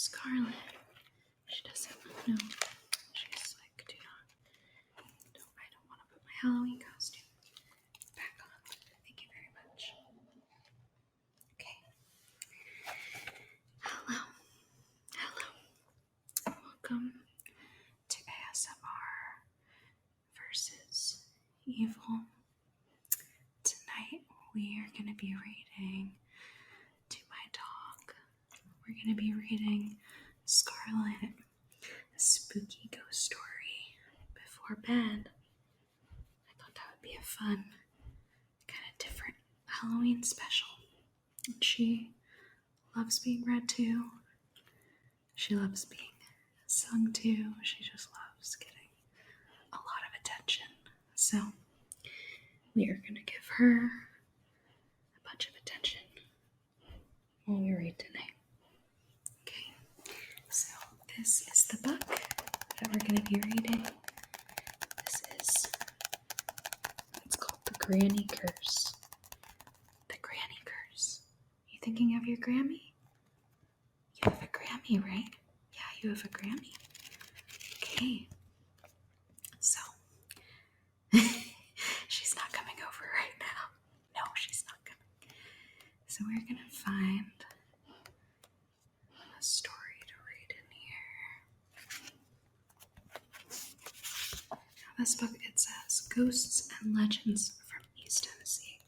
Scarlett. She doesn't know. She's like, I don't want to put my Halloween costume back on. Thank you very much. Okay. Hello. Welcome to ASMR versus Evil. Tonight we are going to be reading to my dog. We're going to be reading Scarlett, a spooky ghost story before bed. I thought that would be a fun, kind of different Halloween special. And she loves being read to. She loves being sung to. She just loves getting a lot of attention. So we are going to give her a bunch of attention while we read tonight. Okay, so this is the book that we're going to be reading. It's called The Granny Curse. The Granny Curse. You thinking of your Grammy? You have a Grammy, right? Yeah, you have a Grammy. Okay. So, she's not coming over right now. No, she's not coming. So we're going to find a story to read in here. Now this book, it says Ghosts and Legends from East Tennessee.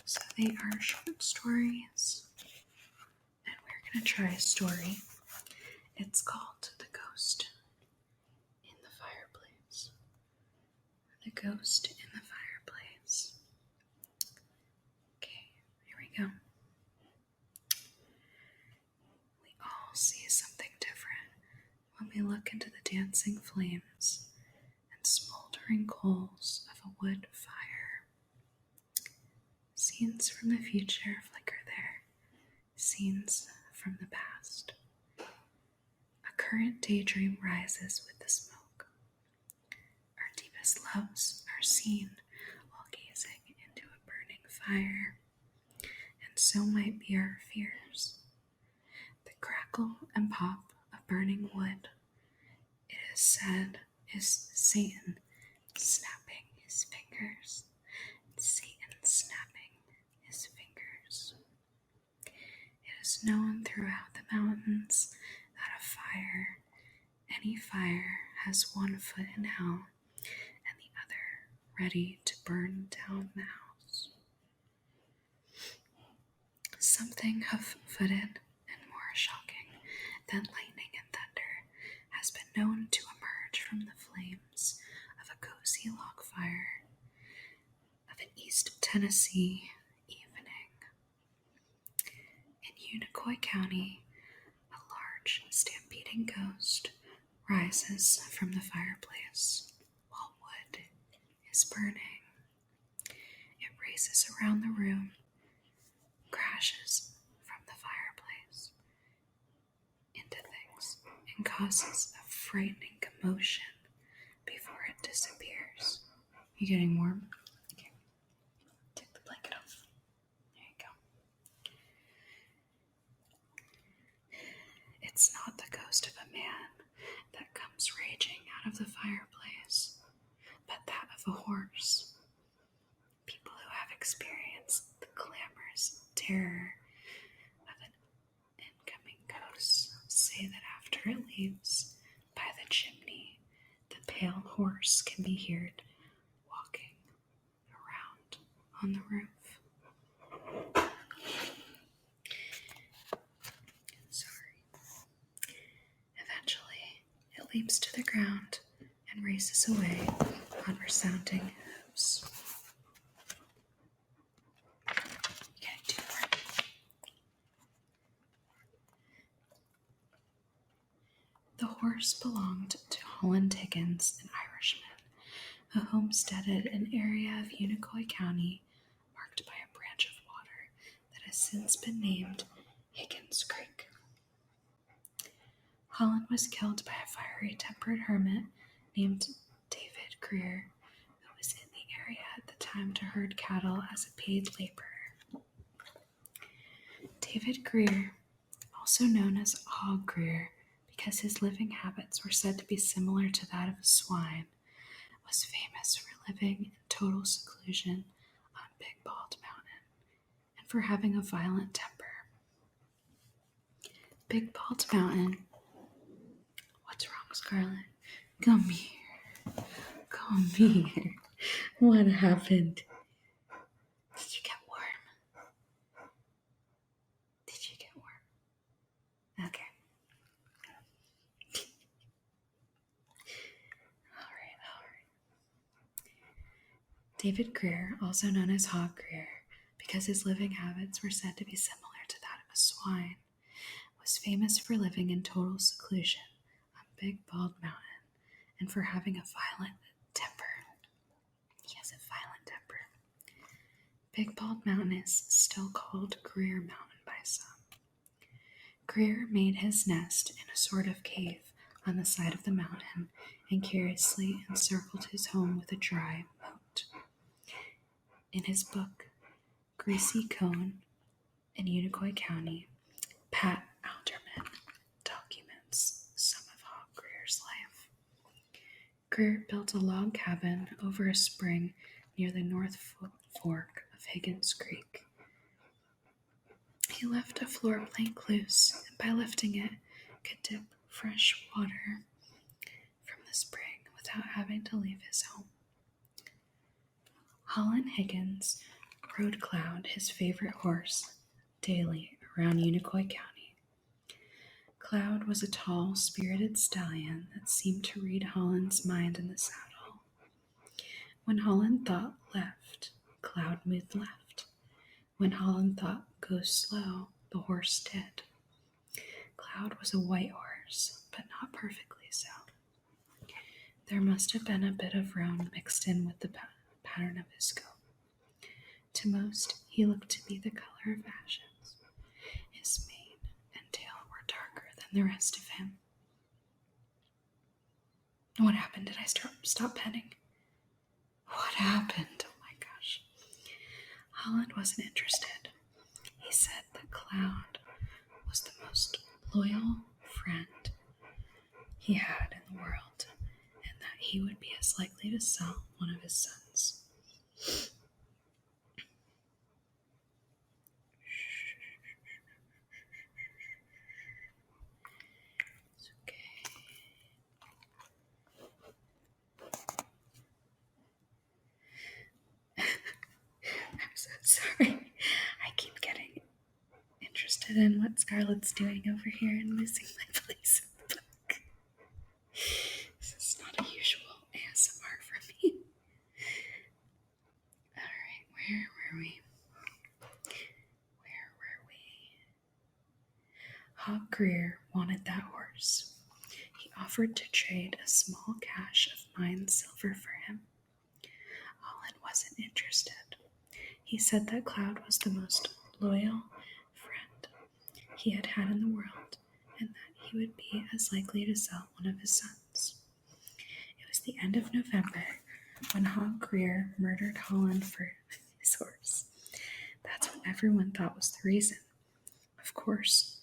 So they are short stories. And we're going to try a story. It's called The Ghost in the Fireplace. The Ghost in the Fireplace. Okay, here we go. We all see something different when we look into the dancing flames and smoldering coals of a wood fire. Scenes from the future flicker there, scenes from the past. A current daydream rises with the smoke. Our deepest loves are seen while gazing into a burning fire, and so might be our fears. The crackle and pop of burning wood, it is said, is Satan snapping his fingers. Satan snapping his fingers. It is known throughout the mountains that a fire, any fire, has one foot in hell and the other ready to burn down the house. Something hoof-footed and more shocking than lightning and thunder has been known to emerge from the flames of a cozy log fire of an East Tennessee evening. In Unicoi County, a large stampeding ghost rises from the fireplace while wood is burning. It races around the room, crashes from the fireplace into things, and causes a frightening commotion before it disappears. You getting warm? Okay. Take the blanket off. There you go. It's not the ghost of a man that comes raging out of the fireplace, but that of a horse. People who have experienced the clamorous terror of an incoming ghost say that after it leaves by the chimney, the pale horse can be heard walking around on the roof. Eventually, it leaps to the ground and races away on resounding hooves. Getting too warm. The horse belonged to Holland Higgins, an Irishman, who homesteaded an area of Unicoi County marked by a branch of water that has since been named Higgins Creek. Holland was killed by a fiery-tempered hermit named David Greer, who was in the area at the time to herd cattle as a paid laborer. David Greer, also known as Og Greer, because his living habits were said to be similar to that of a swine, was famous for living in total seclusion on Big Bald Mountain and for having a violent temper. Big Bald Mountain. What's wrong, Scarlett? Come here. Come here. What happened? Did you get warm? Did you get warm? Okay. All right. David Greer, also known as Hog Greer, because his living habits were said to be similar to that of a swine, was famous for living in total seclusion on Big Bald Mountain and for having a violent temper. He has a violent temper. Big Bald Mountain is still called Greer Mountain by some. Greer made his nest in a sort of cave on the side of the mountain and curiously encircled his home with a dry moat. In his book, Greasy Cone in Unicoi County, Pat Alterman documents some of Hog Greer's life. Greer built a log cabin over a spring near the North Fork of Higgins Creek. He left a floor plank loose, and by lifting it, could dip fresh water from the spring without having to leave his home. Holland Higgins rode Cloud, his favorite horse, daily around Unicoi County. Cloud was a tall, spirited stallion that seemed to read Holland's mind in the saddle. When Holland thought left, Cloud moved left. When Holland thought go slow, the horse did. Cloud was a white horse, but not perfectly so. There must have been a bit of roan mixed in with the pattern of his coat. To most, he looked to be the color of ashes. His mane and tail were darker than the rest of him. What happened? Did I stop petting? What happened? Oh my gosh. Holland wasn't interested. He said that Cloud was the most loyal friend he had in the world, and that he would be as likely to sell one of his sons. It's okay. I'm so sorry. I keep getting interested in what Scarlett's doing over here and losing my place in the book. This is not a usual ASMR for me. Alright, where were we? Hog Greer wanted that horse. He offered to trade a small cache of mined silver for him. Holland wasn't interested. He said that Cloud was the most loyal friend he had had in the world, and that he would be as likely to sell one of his sons. It was the end of November when Hog Greer murdered Holland for his horse. That's what everyone thought was the reason. Of course,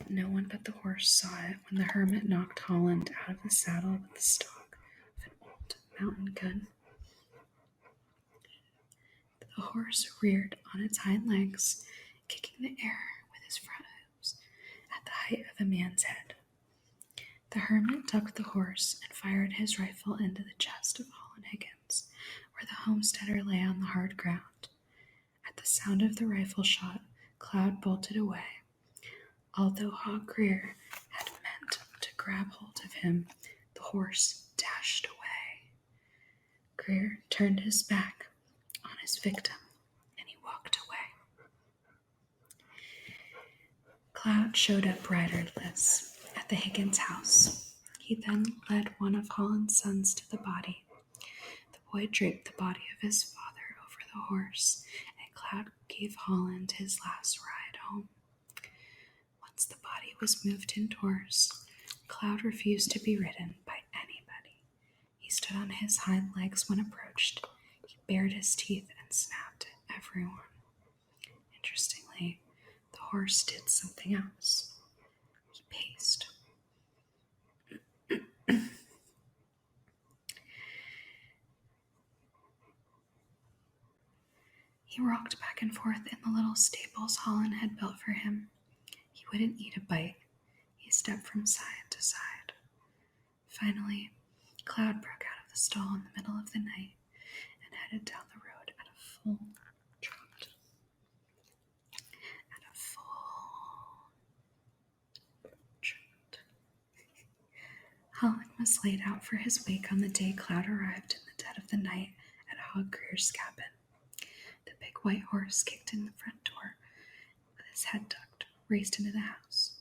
no one but the horse saw it when the hermit knocked Holland out of the saddle with the stock of an old mountain gun. The horse reared on its hind legs, kicking the air with his front hooves at the height of a man's head. The hermit ducked the horse and fired his rifle into the chest of Holland Higgins, where the homesteader lay on the hard ground. At the sound of the rifle shot, Cloud bolted away. Although Hog Greer had meant to grab hold of him, the horse dashed away. Greer turned his back on his victim, and he walked away. Cloud showed up riderless at the Higgins house. He then led one of Holland's sons to the body. The boy draped the body of his father over the horse, and Cloud gave Holland his last ride home. Once the body was moved indoors, Cloud refused to be ridden by anybody. He stood on his hind legs when approached. He bared his teeth and snapped at everyone. Interestingly, the horse did something else. He paced. He rocked back and forth in the little stables Holland had built for him. He wouldn't eat a bite. He stepped from side to side. Finally, Cloud broke out of the stall in the middle of the night and headed down the road at a full trot. At a full trot. Holland was laid out for his wake on the day Cloud arrived in the dead of the night at Hog Greer's cabin. The big white horse kicked in the front door with his head ducked, raced into the house.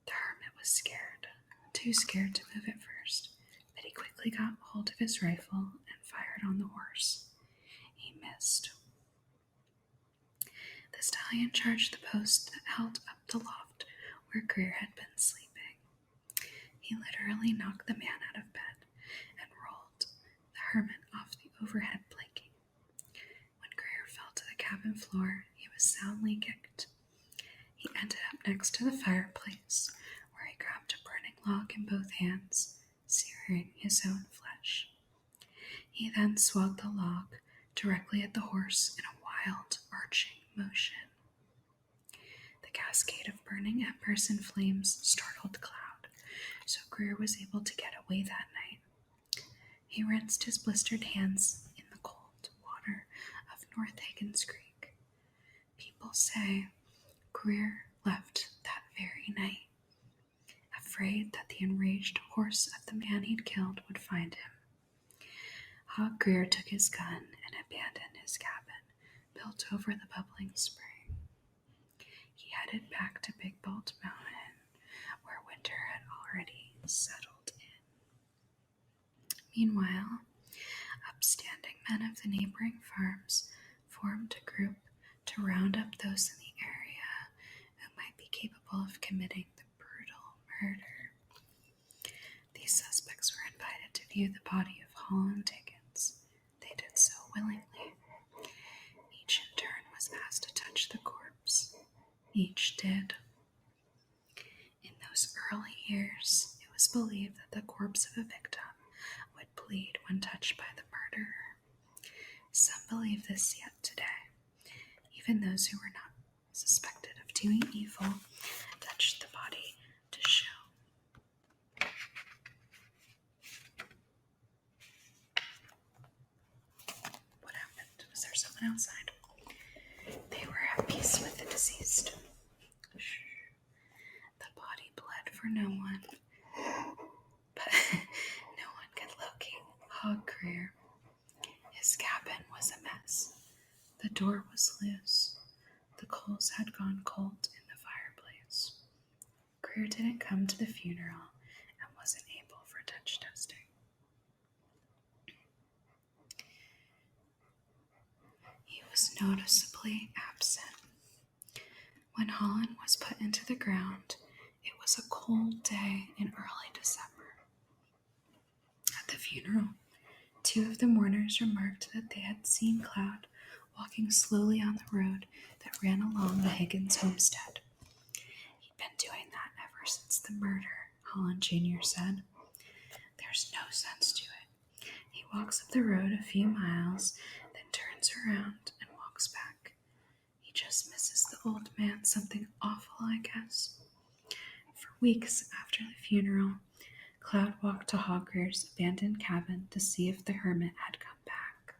The hermit was scared, too scared to move at first, but he quickly got hold of his rifle and fired on the horse. He missed. The stallion charged the post that held up the loft where Greer had been sleeping. He literally knocked the man out of bed and rolled the hermit off the overhead planking. When Greer fell to the cabin floor, he was soundly kicked. He ended up next to the fireplace, where he grabbed a burning log in both hands, searing his own flesh. He then swung the log directly at the horse in a wild, arching motion. The cascade of burning embers and flames startled Cloud, so Greer was able to get away that night. He rinsed his blistered hands in the cold water of North Higgins Creek. People say Greer left that very night, afraid that the enraged horse of the man he'd killed would find him. Hog Greer took his gun and abandoned his cabin, built over the bubbling spring. He headed back to Big Bolt Mountain, where winter had already settled in. Meanwhile, upstanding men of the neighboring farms formed a group to round up those in the area who might be capable of committing the brutal murder. These suspects were invited to view the body of Holland Higgins. They did so willingly. Each in turn was asked to touch the corpse. Each did. In those early years, it was believed that the corpse of a victim would bleed when touched by the murderer. Some believe this yet today. Even those who were not suspected of doing evil touched the body to show. What happened? Was there someone outside? They were at peace with the deceased. The body bled for no one, but no one could locate Hog Greer. His cabin was a mess. The door was loose. The coals had gone cold in the fireplace. Greer didn't come to the funeral and wasn't able for touch testing. He was noticeably absent. When Holland was put into the ground, it was a cold day in early December. At the funeral, 2 of the mourners remarked that they had seen Cloud walking slowly on the road that ran along the Higgins homestead. He'd been doing that ever since the murder, Holland Jr. said. There's no sense to it. He walks up the road a few miles, then turns around and walks back. He just misses the old man something awful, I guess. For weeks after the funeral, Cloud walked to Hog Greer's abandoned cabin to see if the hermit had come back.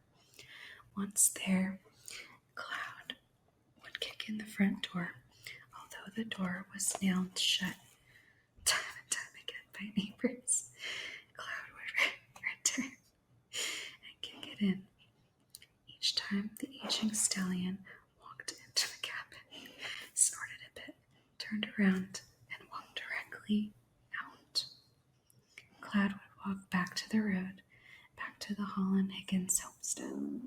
Once there, Cloud would kick in the front door, although the door was nailed shut time and time again by neighbors. Cloud would return and kick it in. Each time the aging stallion walked into the cabin, snorted a bit, turned around, and walked directly out. Cloud would walk back to the road, back to the Holland Higgins homestead.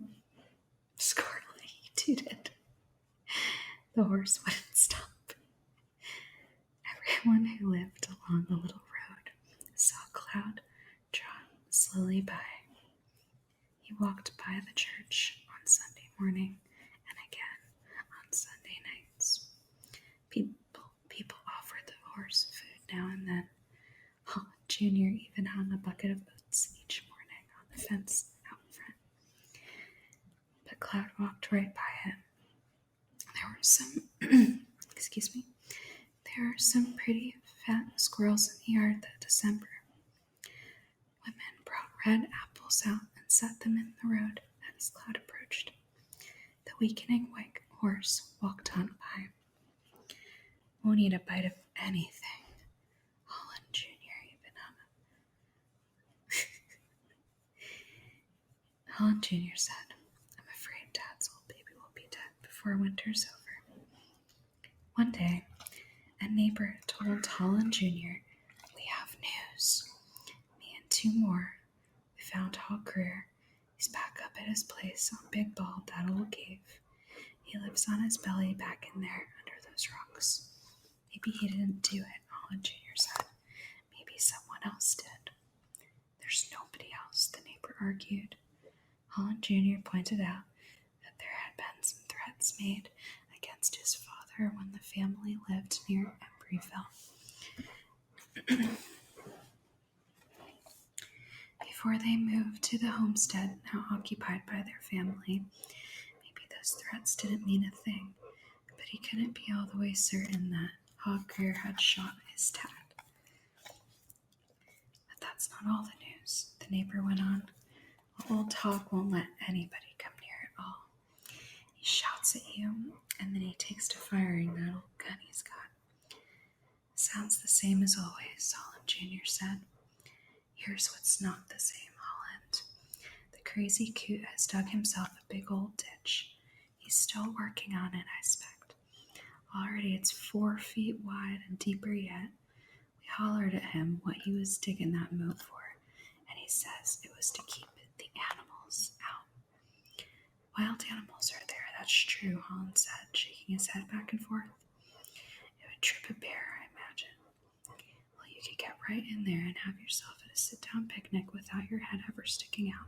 Scarlett, he tooted. The horse wouldn't stop. Everyone who lived along the little road saw Cloud trot slowly by. He walked by the church on Sunday morning and again on Sunday nights. People offered the horse food now and then. Holland Jr. even hung a bucket of oats each morning on the fence out front. But but Cloud walked right by it. There were some, excuse me, there were some pretty fat squirrels in the yard that December. Women brought red apples out and set them in the road as Cloud approached. The weakening white horse walked on by. Won't eat a bite of anything, Holland Jr. even Holland Jr. said, I'm afraid Dad's old baby will be dead before winter's over. One day, a neighbor told Holland Jr., we have news. Me and two more. We found Hog Greer. He's back up at his place on Big Bald, that old cave. He lives on his belly back in there under those rocks. Maybe he didn't do it, Holland Jr. said. Maybe someone else did. There's nobody else, the neighbor argued. Holland Jr. pointed out that there had been some threats made against his father when the family lived near Embryville. Before they moved to the homestead now occupied by their family, maybe those threats didn't mean a thing, but he couldn't be all the way certain that Hog Greer had shot his dad. But that's not all the news, the neighbor went on. Old Hog won't let anybody come near at all. He shouts at you, and then he takes to firing that old gun he's got. Sounds the same as always, Holland Jr. said. Here's what's not the same, Holland. The crazy coot has dug himself a big old ditch. He's still working on it, I expect. Already it's 4 feet wide and deeper yet. We hollered at him what he was digging that moat for, and he says it was to keep the animals out. Wild animals are there, that's true, Holland said, shaking his head back and forth. It would trip a bear, I imagine. Well, you could get right in there and have yourself at a sit-down picnic without your head ever sticking out.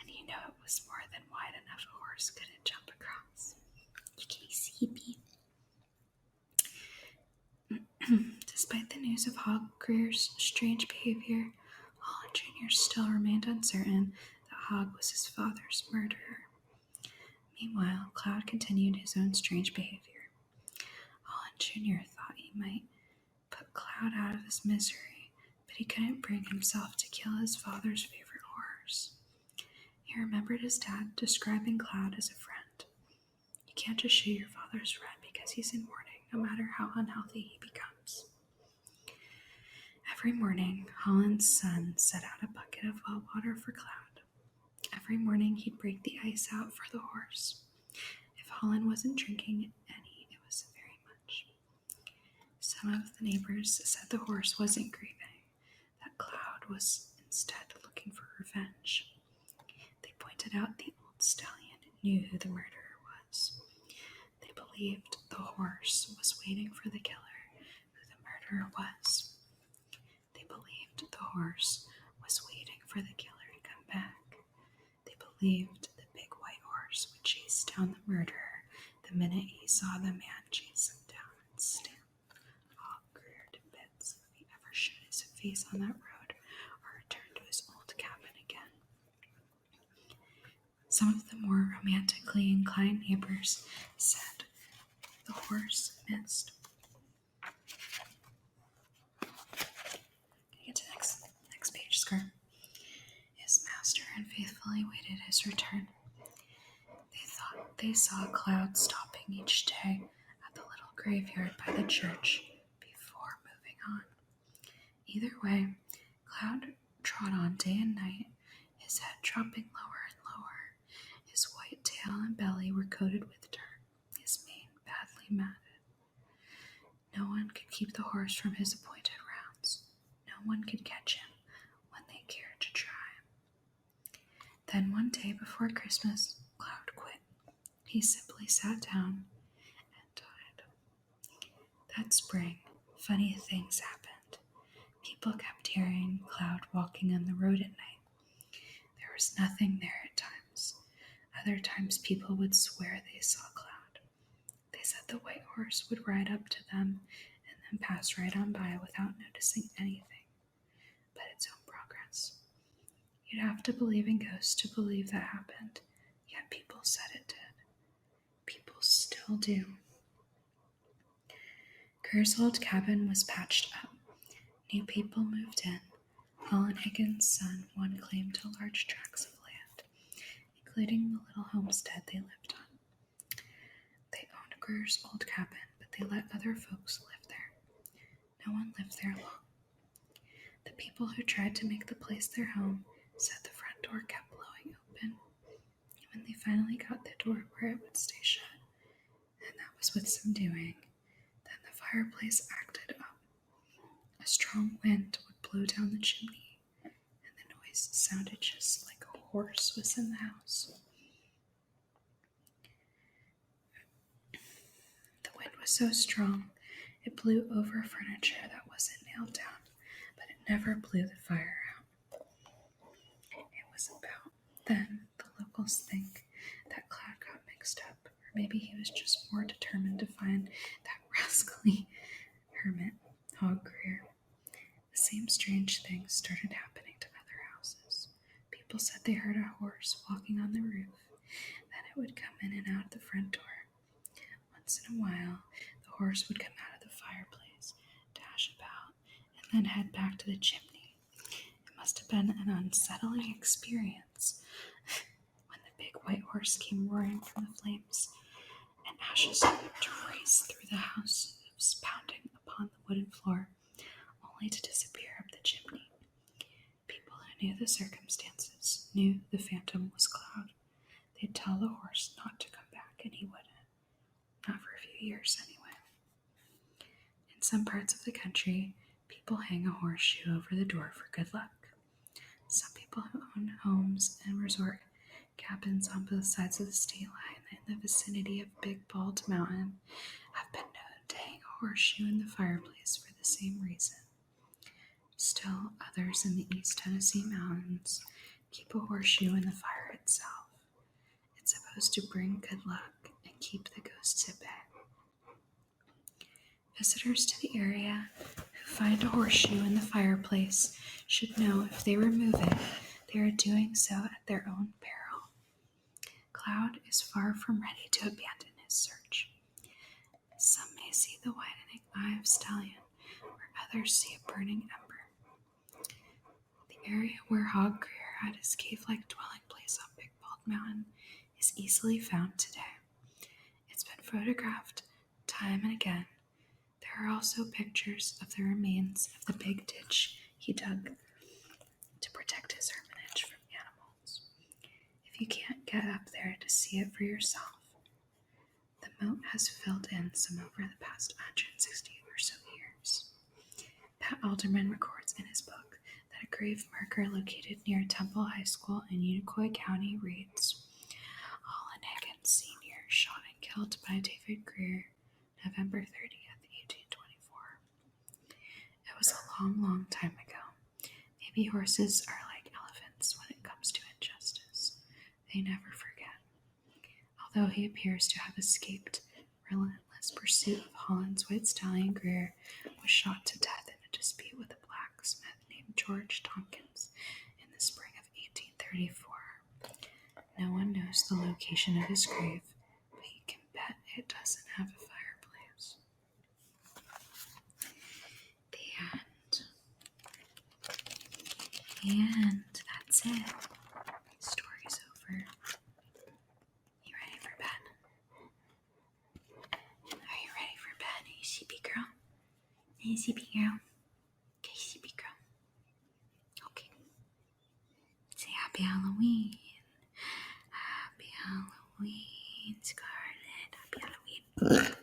And you know it was more than wide enough a horse couldn't jump across. You can see me. Despite the news of Hog Greer's strange behavior, Holland Jr. still remained uncertain that Hog was his father's murderer. Meanwhile, Cloud continued his own strange behavior. Holland Jr. thought he might put Cloud out of his misery, but he couldn't bring himself to kill his father's favorite horse. He remembered his dad describing Cloud as a friend. You can't just shoot your father's friend because he's in mourning, no matter how unhealthy he becomes. Every morning, Holland's son set out a bucket of well water for Cloud. Every morning, he'd break the ice out for the horse. If Holland wasn't drinking any, it was very much. Some of the neighbors said the horse wasn't grieving, that Cloud was instead looking for revenge. They pointed out the old stallion knew who the murderer was. They believed the horse was waiting for the killer, who the murderer was. They believed the horse was waiting for the killer to come back. They believed the big white horse would chase down the murderer the minute he saw the man chase him down and stamp Hog Greer to bits if he ever showed his face on that road or returned to his old cabin again. Some of the more romantically inclined neighbors said the horse missed. Get to next page, Scar. His master unfaithfully waited his return. They thought they saw Cloud stopping each day at the little graveyard by the church before moving on. Either way, Cloud trod on day and night, his head dropping lower and lower. His white tail and belly were coated with dirt, his mane badly matted. No one could keep the horse from his appointed rounds. No one could catch him when they cared to try. Then one day before Christmas, Cloud quit. He simply sat down and died. That spring, funny things happened. People kept hearing Cloud walking on the road at night. There was nothing there at times. Other times people would swear they saw Cloud. They said the white horse would ride up to them and then pass right on by without noticing anything but its own progress. You'd have to believe in ghosts to believe that happened, yet people said it did. People still do. Kerr's old cabin was patched up. New people moved in. Colin Higgins' son won claim to large tracts of land, including the little homestead they lived on. They owned Kerr's old cabin, but they let other folks live there. No one lived there long. The people who tried to make the place their home said the front door kept blowing open. When they finally got the door where it would stay shut, and that was with some doing, then the fireplace acted up. A strong wind would blow down the chimney, and the noise sounded just like a horse was in the house. The wind was so strong, it blew over furniture that wasn't nailed down, but it never blew the fire out. It was about then the locals think that Cloud got mixed up, or maybe he was just more determined to find that rascally hermit, Hog Greer. The same strange things started happening to other houses. People said they heard a horse walking on the roof, then it would come in and out the front door. Once in a while, the horse would come out of the fireplace, dash about, and then head back to the chimney. It must have been an unsettling experience when the big white horse came roaring from the flames, and ashes started to race through the house, pounding upon the wooden floor, only to disappear up the chimney. People who knew the circumstances knew the phantom was Cloud. They'd tell the horse not to come back, and he wouldn't. Not for a few years, anyway. In some parts of the country, people hang a horseshoe over the door for good luck. Some people who own homes and resort cabins on both sides of the state line in the vicinity of Big Bald Mountain have been known to hang a horseshoe in the fireplace for the same reason. Still, others in the East Tennessee mountains keep a horseshoe in the fire itself. It's supposed to bring good luck and keep the ghosts at bay. Visitors to the area who find a horseshoe in the fireplace should know if they remove it, they are doing so at their own peril. Cloud is far from ready to abandon his search. Some may see the widening eye of Stallion, where others see a burning ember. The area where Hog Greer had his cave-like dwelling place on Big Bald Mountain is easily found today. It's been photographed time and again. There are also pictures of the remains of the big ditch he dug to protect his hermitage from animals. If you can't get up there to see it for yourself, the moat has filled in some over the past 160 or so years. Pat Alderman records in his book that a grave marker located near Temple High School in Unicoi County reads, Colin Higgins Sr. shot and killed by David Greer, November 30th, 1824. It was a long, long time ago. Maybe horses are like elephants when it comes to injustice. They never forget. Although he appears to have escaped relentless pursuit of Holland's white stallion, Greer was shot to death in a dispute with a blacksmith named George Tompkins in the spring of 1834. No one knows the location of his grave, but you can bet it doesn't have a fireplace. The end. And that's it. Story's over. You ready for bed? Are you ready for bed? Are you sleepy, girl? Are you sleepy, girl? Okay, sleepy, girl. Okay. Say happy Halloween. Happy Halloween, Scarlett. Happy Halloween.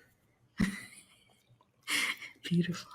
Beautiful.